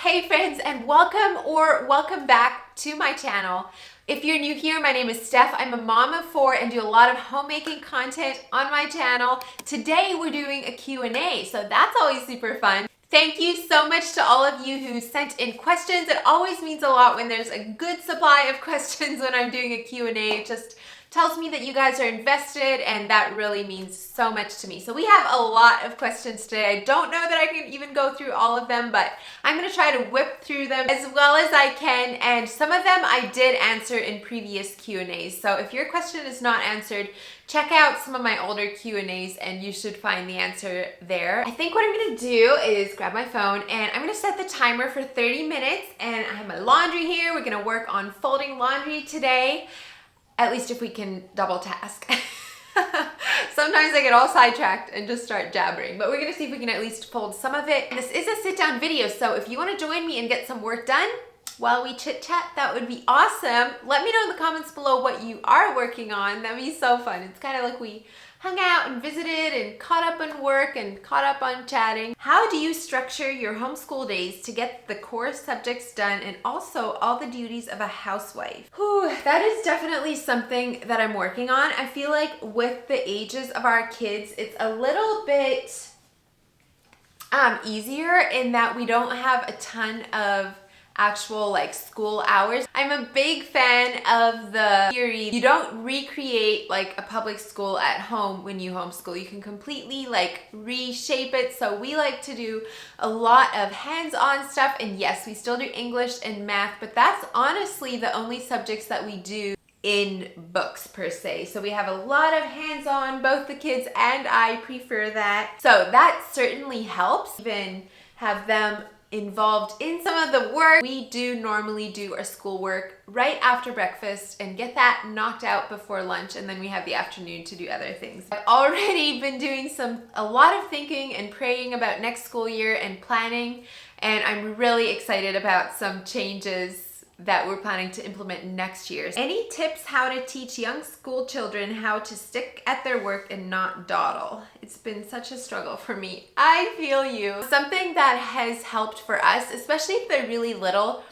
Hey friends, and welcome back to my channel. If you're new here, my name is Steph. I'm a mom of 4 and do a lot of homemaking content on my channel. Today we're doing a Q&A, so that's always super fun. Thank you so much to all of you who sent in questions. It always means a lot when there's a good supply of questions when I'm doing a Q&A. It just tells me that you guys are invested, and that really means so much to me. So we have a lot of questions today. I don't know that I can even go through all of them, but I'm gonna try to whip through them as well as I can, and some of them I did answer in previous Q&As. So if your question is not answered, check out some of my older Q&As and you should find the answer there. I think what I'm gonna do is grab my phone and I'm gonna set the timer for 30 minutes, and I have my laundry here. We're gonna work on folding laundry today. At least if we can double task. Sometimes I get all sidetracked and just start jabbering, but we're gonna see if we can at least fold some of it. This is a sit down video, so if you wanna join me and get some work done while we chit chat, that would be awesome. Let me know in the comments below what you are working on. That'd be so fun. It's kind of like we hung out and visited and caught up on work and caught up on chatting. How do you structure your homeschool days to get the core subjects done and also all the duties of a housewife? Whew, that is definitely something that I'm working on. I feel like with the ages of our kids, it's a little bit easier in that we don't have a ton of actual like school hours. I'm a big fan of the theory you don't recreate like a public school at home when you homeschool. You can completely like reshape it. So we like to do a lot of hands-on stuff, and yes, we still do English and math, but that's honestly the only subjects that we do in books per se. So we have a lot of hands-on. Both the kids and I prefer that. So that certainly helps. Even have them involved in some of the work. We do normally do our schoolwork right after breakfast and get that knocked out before lunch, and then we have the afternoon to do other things. I've already been doing a lot of thinking and praying about next school year and planning, and I'm really excited about some changes that we're planning to implement next year. Any tips how to teach young school children how to stick at their work and not dawdle? It's been such a struggle for me. I feel you. Something that has helped for us, especially if they're really little,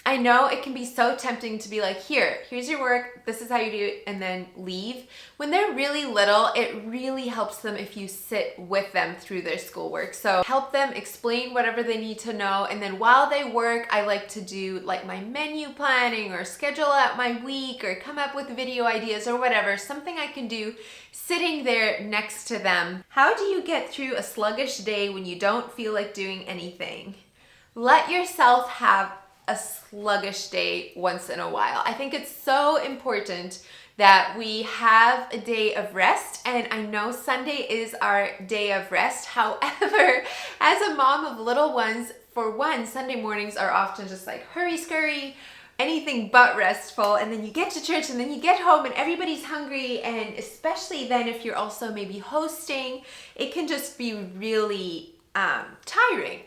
I know it can be so tempting to be like, here's your work, this is how you do it, and then leave. When they're really little, it really helps them if you sit with them through their schoolwork. So help them explain whatever they need to know, and then while they work, I like to do like my menu planning or schedule out my week or come up with video ideas or whatever, something I can do sitting there next to them. How do you get through a sluggish day when you don't feel like doing anything? Let yourself have a sluggish day once in a while. I think it's so important that we have a day of rest, and I know Sunday is our day of rest. However, as a mom of little ones, for one, Sunday mornings are often just like hurry scurry, anything but restful, and then you get to church and then you get home and everybody's hungry, and especially then if you're also maybe hosting, it can just be really tiring.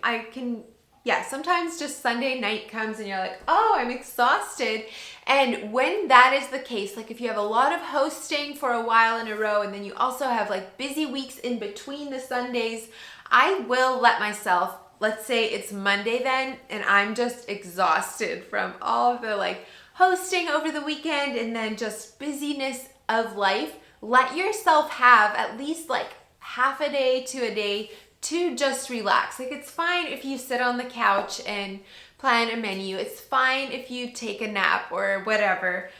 Sometimes just Sunday night comes and you're like, oh, I'm exhausted. And when that is the case, like if you have a lot of hosting for a while in a row and then you also have like busy weeks in between the Sundays, I will let myself, let's say it's Monday then, and I'm just exhausted from all of the like hosting over the weekend and then just busyness of life. Let yourself have at least like half a day to a day to just relax. Like it's fine if you sit on the couch and plan a menu. It's fine if you take a nap or whatever.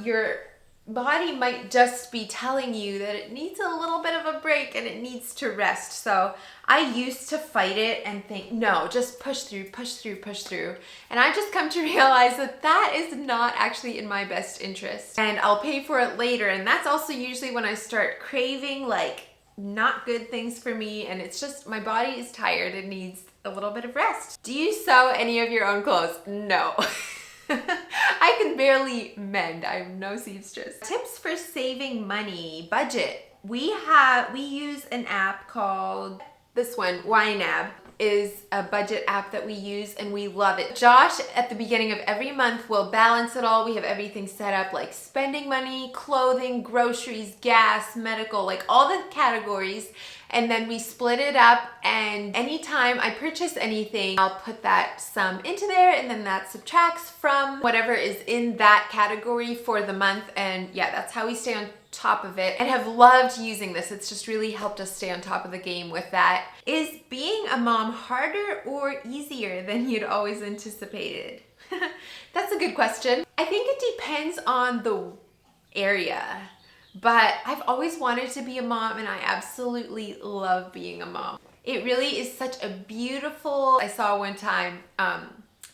Your body might just be telling you that it needs a little bit of a break and it needs to rest. So I used to fight it and think, no, just push through. And I've just come to realize that that is not actually in my best interest, and I'll pay for it later. And that's also usually when I start craving like not good things for me, and it's just my body is tired and needs a little bit of rest. Do you sew any of your own clothes? No. I can barely mend. I'm no seamstress. Tips for saving money, budget. We use an app called this one, YNAB. is a budget app that we use and we love it. Josh, at the beginning of every month, will balance it all. We have everything set up like spending money, clothing, groceries, gas, medical, like all the categories. And then we split it up, and anytime I purchase anything, I'll put that sum into there, and then that subtracts from whatever is in that category for the month. And yeah, that's how we stay on top of it and have loved using this. It's just really helped us stay on top of the game with that. Is being a mom harder or easier than you'd always anticipated? That's a good question. I think it depends on the area. But I've always wanted to be a mom, and I absolutely love being a mom. It really is such a beautiful, I saw one time,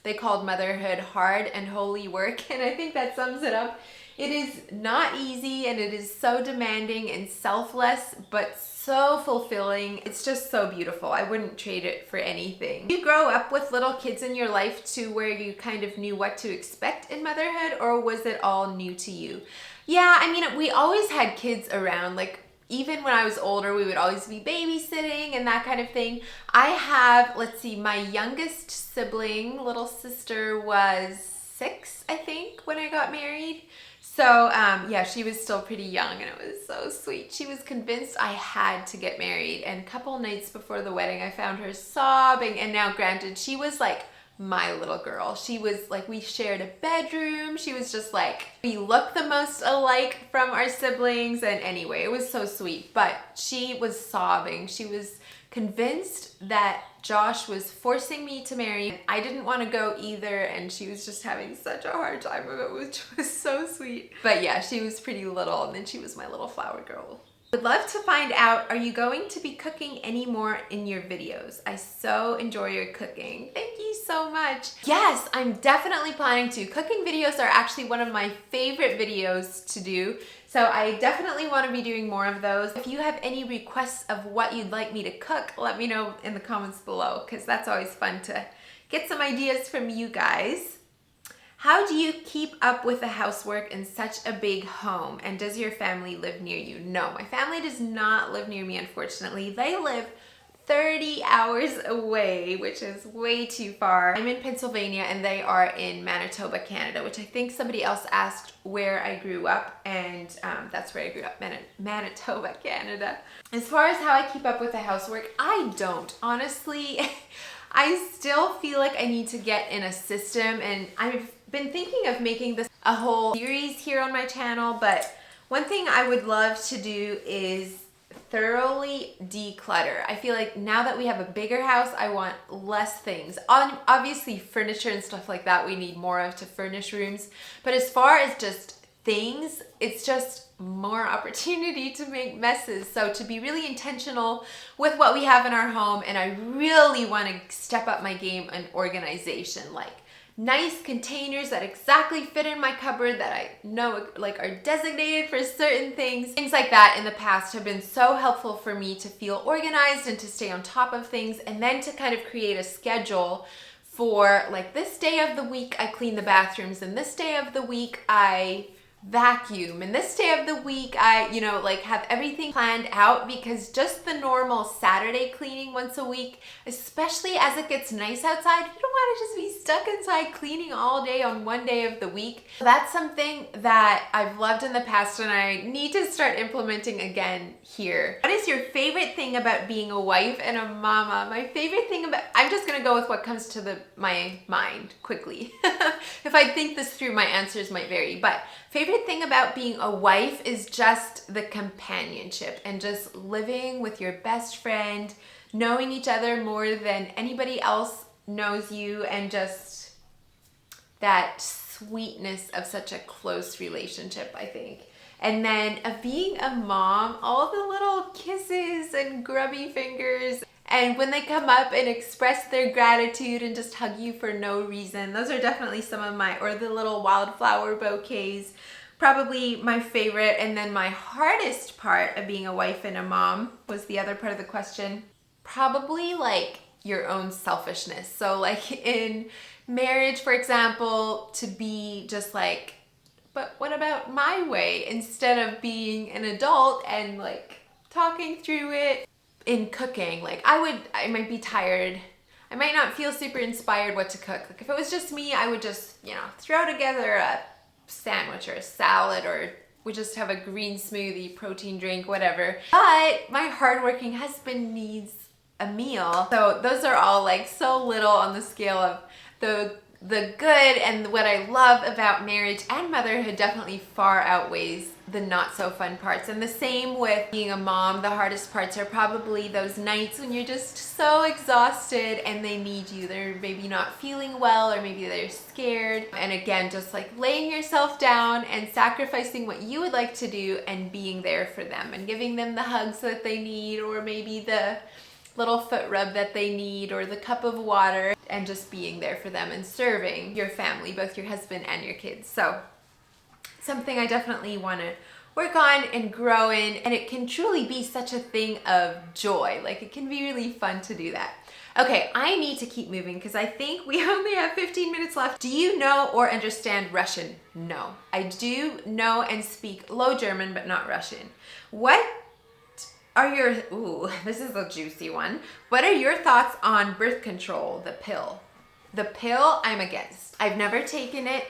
they called motherhood hard and holy work, and I think that sums it up. It is not easy, and it is so demanding and selfless, but so fulfilling. It's just so beautiful. I wouldn't trade it for anything. Did you grow up with little kids in your life to where you kind of knew what to expect in motherhood, or was it all new to you? Yeah, I mean, we always had kids around. Like, even when I was older, we would always be babysitting and that kind of thing. I have, let's see, my youngest sibling, little sister, was 6, I think, when I got married. So, yeah, she was still pretty young, and it was so sweet. She was convinced I had to get married, and a couple nights before the wedding, I found her sobbing. And now, granted, she was like my little girl. She was like, we shared a bedroom. She was just like, we look the most alike from our siblings. And anyway, it was so sweet. But she was sobbing. She was convinced that Josh was forcing me to marry. I didn't want to go either, and she was just having such a hard time of it, which was so sweet. But yeah, she was pretty little, and then she was my little flower girl. Would love to find out, are you going to be cooking any more in your videos? I so enjoy your cooking. Thank you so much. Yes, I'm definitely planning to. Cooking videos are actually one of my favorite videos to do, so I definitely want to be doing more of those. If you have any requests of what you'd like me to cook, let me know in the comments below, because that's always fun to get some ideas from you guys. How do you keep up with the housework in such a big home? And does your family live near you? No, my family does not live near me, unfortunately. They live 30 hours away, which is way too far. I'm in Pennsylvania, and they are in Manitoba, Canada, which I think somebody else asked where I grew up, and that's where I grew up, Manitoba, Canada. As far as how I keep up with the housework, I don't. Honestly, I still feel like I need to get in a system, and I've been thinking of making this a whole series here on my channel, but one thing I would love to do is thoroughly declutter. I feel like now that we have a bigger house, I want less things. Obviously, furniture and stuff like that we need more of to furnish rooms, but as far as just things, it's just more opportunity to make messes. So to be really intentional with what we have in our home, and I really want to step up my game in organization, like nice containers that exactly fit in my cupboard that I know like are designated for certain things. Things like that in the past have been so helpful for me to feel organized and to stay on top of things, and then to kind of create a schedule for like this day of the week I clean the bathrooms, and this day of the week I vacuum, and this day of the week I, you know, like have everything planned out, because just the normal Saturday cleaning once a week, especially as it gets nice outside, you don't want to just be stuck inside cleaning all day on one day of the week. That's something that I've loved in the past, and I need to start implementing again here. What is your favorite thing about being a wife and a mama? My favorite thing about, I'm just gonna go with what comes to my mind quickly. If I think this through, my answers might vary, but favorite thing about being a wife is just the companionship and just living with your best friend, knowing each other more than anybody else knows you, and just that sweetness of such a close relationship, I think. And then being a mom, all the little kisses and grubby fingers, and when they come up and express their gratitude and just hug you for no reason. Those are definitely some of my, or the little wildflower bouquets, probably my favorite. And then my hardest part of being a wife and a mom was the other part of the question. Probably like your own selfishness. So like in marriage, for example, to be just like, but what about my way? Instead of being an adult and like talking through it. In cooking, like I might be tired I might not feel super inspired what to cook. Like if it was just me, I would just, throw together a sandwich or a salad, or we just have a green smoothie, protein drink, whatever. But my hardworking husband needs a meal. So those are all like so little on the scale of the good, and what I love about marriage and motherhood definitely far outweighs the not so fun parts. And the same with being a mom. The hardest parts are probably those nights when you're just so exhausted and they need you. They're maybe not feeling well, or maybe they're scared. And again, just like laying yourself down and sacrificing what you would like to do and being there for them and giving them the hugs that they need, or maybe the little foot rub that they need, or the cup of water, and just being there for them and serving your family, both your husband and your kids. So something I definitely want to work on and grow in, and it can truly be such a thing of joy. Like it can be really fun to do that. Okay, I need to keep moving because I think we only have 15 minutes left. Do you know or understand Russian? No. I do know and speak Low German, but not Russian. What are your, this is a juicy one. What are your thoughts on birth control, the pill? The pill, I'm against. I've never taken it,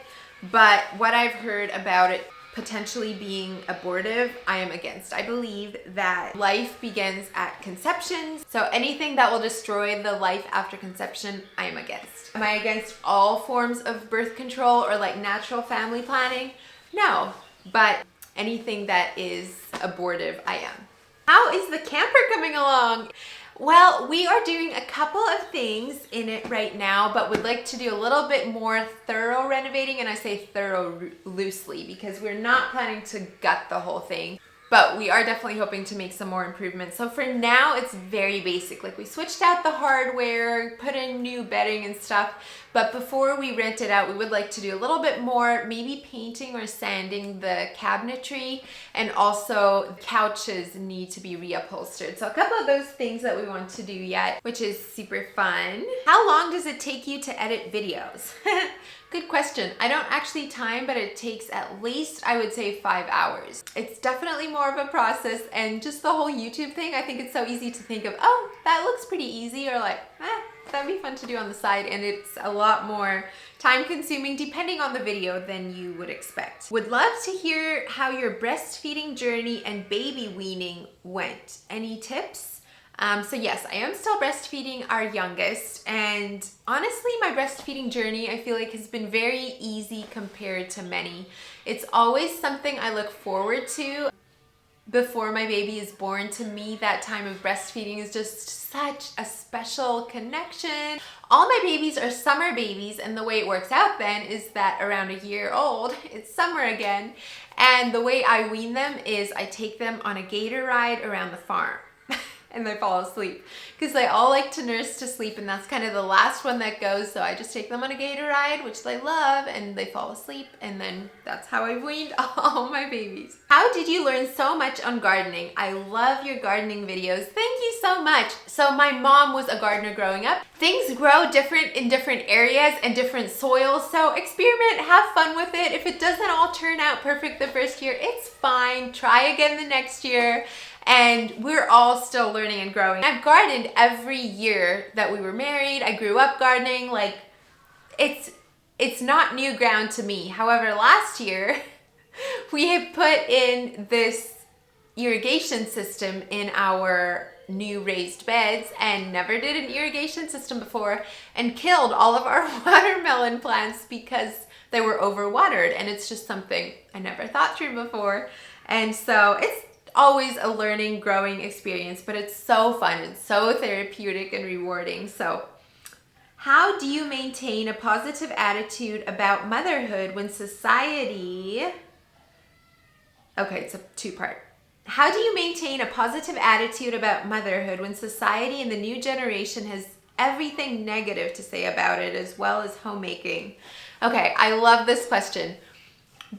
but what I've heard about it potentially being abortive, I am against. I believe that life begins at conception, so anything that will destroy the life after conception, I am against. Am I against all forms of birth control or like natural family planning? No, but anything that is abortive, I am. How is the camper coming along? Well, we are doing a couple of things in it right now, but would like to do a little bit more thorough renovating, and I say thorough loosely because we're not planning to gut the whole thing, but we are definitely hoping to make some more improvements. So for now, it's very basic. Like we switched out the hardware, put in new bedding and stuff, but before we rent it out, we would like to do a little bit more, maybe painting or sanding the cabinetry, and also couches need to be reupholstered. So a couple of those things that we want to do yet, which is super fun. How long does it take you to edit videos? Good question. I don't actually time, but it takes at least, I would say, 5 hours. It's definitely more of a process, and just the whole YouTube thing, I think it's so easy to think of, oh, that looks pretty easy, or like, that'd be fun to do on the side, and it's a lot more time consuming depending on the video than you would expect. Would love to hear how your breastfeeding journey and baby weaning went. Any tips? So yes, I am still breastfeeding our youngest, and honestly, my breastfeeding journey, I feel like has been very easy compared to many. It's always something I look forward to before my baby is born. To me, that time of breastfeeding is just such a special connection. All my babies are summer babies, and the way it works out then is that around a year old, it's summer again, and the way I wean them is I take them on a gator ride around the farm. And they fall asleep because they all like to nurse to sleep, and that's kind of the last one that goes. So I just take them on a gator ride, which they love, and they fall asleep, and then that's how I've weaned all my babies. How did you learn so much on gardening? I love your gardening videos. Thank you so much. So my mom was a gardener growing up. Things grow different in different areas and different soils, so experiment, have fun with it. If it doesn't all turn out perfect the first year, it's fine. Try again the next year. And we're all still learning and growing. I've gardened every year that we were married. I grew up gardening. Like, it's not new ground to me. However, last year we had put in this irrigation system in our new raised beds, and never did an irrigation system before, and killed all of our watermelon plants because they were overwatered. And it's just something I never thought through before. And so it's always a learning, growing experience, but it's so fun and so therapeutic and rewarding. So how do you maintain a positive attitude about motherhood when society... Okay, it's a two-part. How do you maintain a positive attitude about motherhood when society and the new generation has everything negative to say about it, as well as homemaking? Okay, I love this question.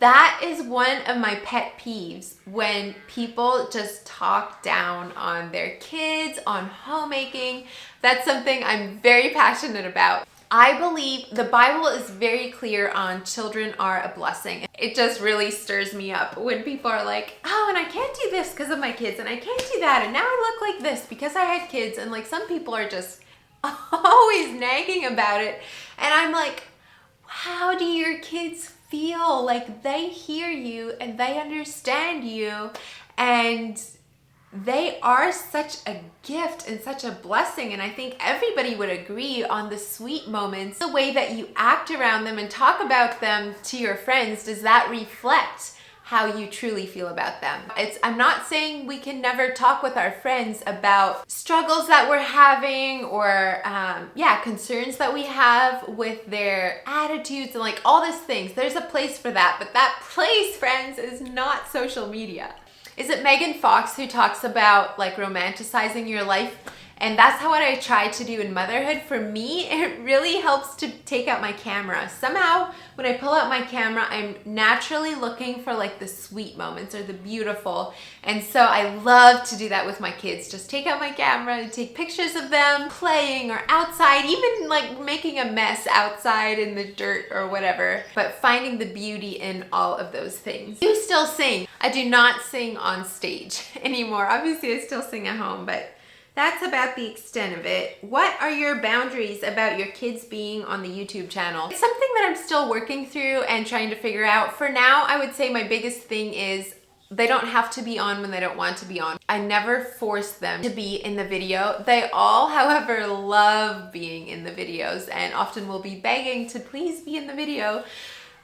That is one of my pet peeves, when people just talk down on their kids, on homemaking. That's something I'm very passionate about. I believe the Bible is very clear on children are a blessing. It just really stirs me up when people are like, oh, and I can't do this because of my kids, and I can't do that, and now I look like this because I had kids. And like, some people are just always nagging about it. And I'm like, how do your kids feel? Like, they hear you and they understand you, and they are such a gift and such a blessing. And I think everybody would agree on the sweet moments, the way that you act around them and talk about them to your friends. Does that reflect how you truly feel about them? I'm not saying we can never talk with our friends about struggles that we're having, or concerns that we have with their attitudes and like all these things. There's a place for that, but that place, friends, is not social media. Is it Megan Fox who talks about like romanticizing your life? And that's what I try to do in motherhood. For me, it really helps to take out my camera. Somehow, when I pull out my camera, I'm naturally looking for like the sweet moments or the beautiful. And so I love to do that with my kids. Just take out my camera and take pictures of them playing or outside, even like making a mess outside in the dirt or whatever. But finding the beauty in all of those things. You still sing. I do not sing on stage anymore. Obviously, I still sing at home, but that's about the extent of it. What are your boundaries about your kids being on the YouTube channel? It's something that I'm still working through and trying to figure out. For now, I would say my biggest thing is they don't have to be on when they don't want to be on. I never force them to be in the video. They all, however, love being in the videos and often will be begging to please be in the video,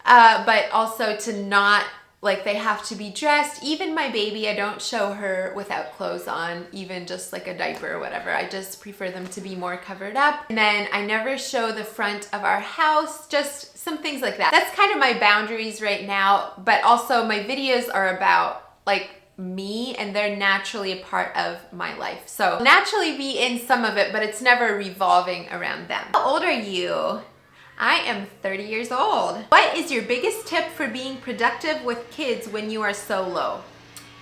but also to not, like, they have to be dressed. Even my baby, I don't show her without clothes on, even just like a diaper or whatever. I just prefer them to be more covered up. And then I never show the front of our house, just some things like that. That's kind of my boundaries right now, but also my videos are about like me, and they're naturally a part of my life. So naturally be in some of it, but it's never revolving around them. How old are you? I am 30 years old. What is your biggest tip for being productive with kids when you are solo?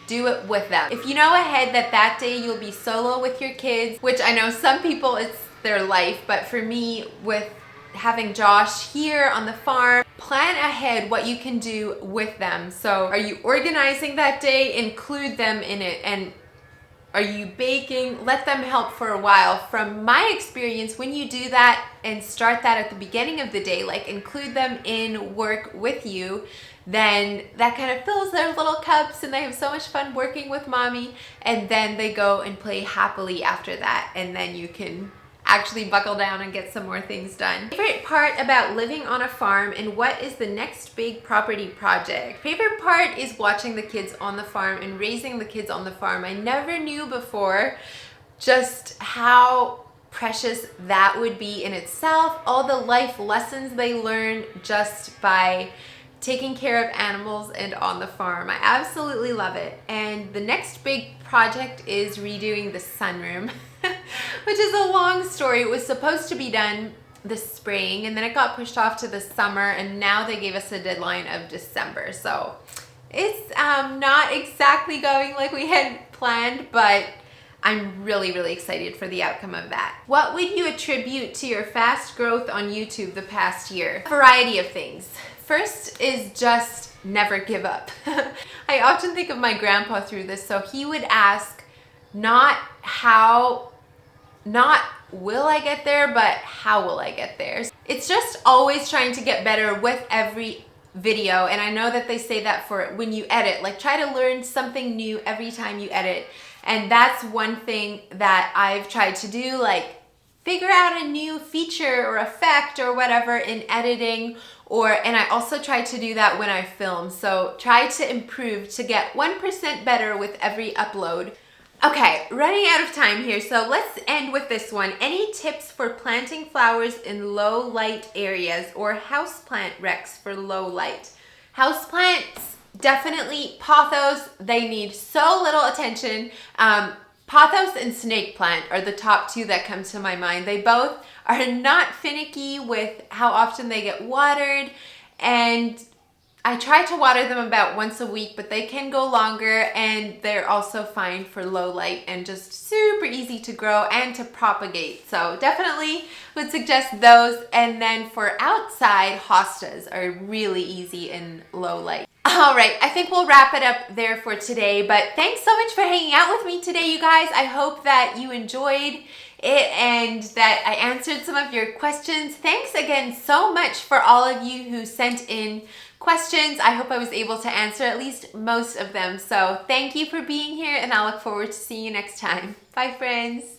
Do it with them. If you know ahead that day you'll be solo with your kids, which I know some people it's their life, but for me, with having Josh here on the farm, plan ahead what you can do with them. So are you organizing that day? Include them in it. And are you baking? Let them help for a while. From my experience, when you do that and start that at the beginning of the day, like include them in work with you, then that kind of fills their little cups and they have so much fun working with mommy, and then they go and play happily after that, and then you can actually buckle down and get some more things done. Favorite part about living on a farm, and what is the next big property project? Favorite part is watching the kids on the farm and raising the kids on the farm. I never knew before just how precious that would be in itself. All the life lessons they learn just by taking care of animals and on the farm. I absolutely love it. And the next big project is redoing the sunroom, which is a long story. It was supposed to be done this spring, and then it got pushed off to the summer, and now they gave us a deadline of December. So it's not exactly going like we had planned, but I'm really, really excited for the outcome of that. What would you attribute to your fast growth on YouTube the past year? A variety of things. First is just never give up. I often think of my grandpa through this. So he would ask, not will I get there, but how will I get there? It's just always trying to get better with every video. And I know that they say that for when you edit, like try to learn something new every time you edit. And that's one thing that I've tried to do, like figure out a new feature or effect or whatever in editing, and I also try to do that when I film. So try to improve to get 1% better with every upload. Okay, running out of time here, so let's end with this one. Any tips for planting flowers in low light areas, or houseplant recs for low light? Houseplants, definitely. Pothos, they need so little attention. Pothos and snake plant are the top two that come to my mind. They both are not finicky with how often they get watered, and I try to water them about once a week, but they can go longer, and they're also fine for low light and just super easy to grow and to propagate. So definitely would suggest those. And then for outside, hostas are really easy in low light. All right, I think we'll wrap it up there for today, but thanks so much for hanging out with me today, you guys. I hope that you enjoyed and that I answered some of your questions. Thanks again so much for all of you who sent in questions. I hope I was able to answer at least most of them. So thank you for being here, and I look forward to seeing you next time. Bye, friends.